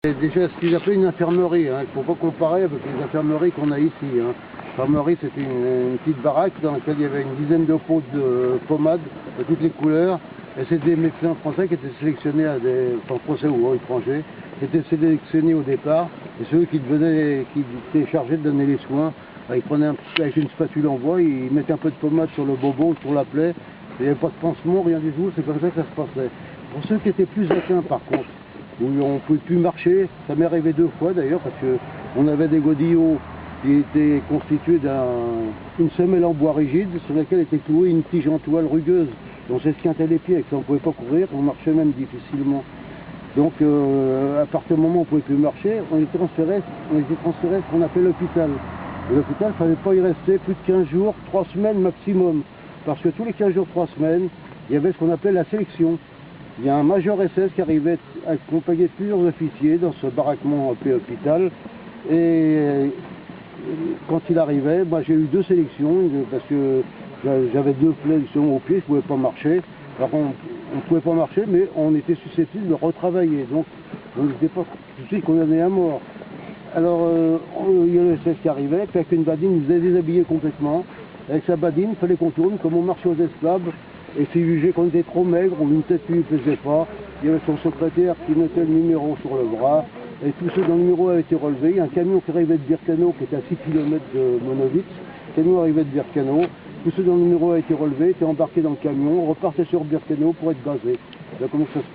C'est déjà ce qu'ils appellent une infirmerie, hein. Il ne faut pas comparer avec les infirmeries qu'on a ici, hein. L'infirmerie, c'était une petite baraque dans laquelle il y avait une dizaine de pots de pommade de toutes les couleurs. Et c'était des médecins français qui étaient sélectionnés français ou étrangers, qui étaient sélectionnés au départ. Et ceux qui étaient chargés de donner les soins, ils prenaient avec une spatule en bois, ils mettaient un peu de pommade sur le bobo, sur la plaie. Il n'y avait pas de pansement, rien du tout, c'est comme ça que ça se passait. Pour ceux qui étaient plus atteints par contre, où on ne pouvait plus marcher, ça m'est arrivé 2 fois d'ailleurs, parce qu'on avait des godillots qui étaient constitués d'une semelle en bois rigide, sur laquelle était clouée une tige en toile rugueuse. On s'esquintait les pieds, avec ça on ne pouvait pas courir, on marchait même difficilement. Donc à partir du moment où on ne pouvait plus marcher, on était transféré à ce qu'on appelle l'hôpital. Et l'hôpital, il ne fallait pas y rester plus de 15 jours, 3 semaines maximum. Parce que tous les 15 jours, 3 semaines, il y avait ce qu'on appelait la sélection. Il y a un major SS qui arrivait accompagné de plusieurs officiers dans ce baraquement appelé hôpital. Et quand il arrivait, moi j'ai eu 2 sélections, parce que j'avais 2 flexions au pied, je ne pouvais pas marcher. Alors on ne pouvait pas marcher, mais on était susceptible de retravailler. Donc on n'était pas tout de suite condamné à mort. Alors il y a le SS qui arrivait, puis avec une badine, il nous a déshabillé complètement. Avec sa badine, il fallait qu'on tourne comme on marchait aux esclaves. Et s'il jugeait qu'on était trop maigre, ou une tête qui ne lui plaisait pas, il y avait son secrétaire qui mettait le numéro sur le bras. Et tous ceux dont le numéro avait été relevé, il y a un camion qui arrivait de Birkenau, qui était à 6 km de Monowitz. Le camion arrivait de Birkenau. Tous ceux dont le numéro a été relevé étaient embarqués dans le camion, repartaient sur Birkenau pour être basés. Là, comment ça se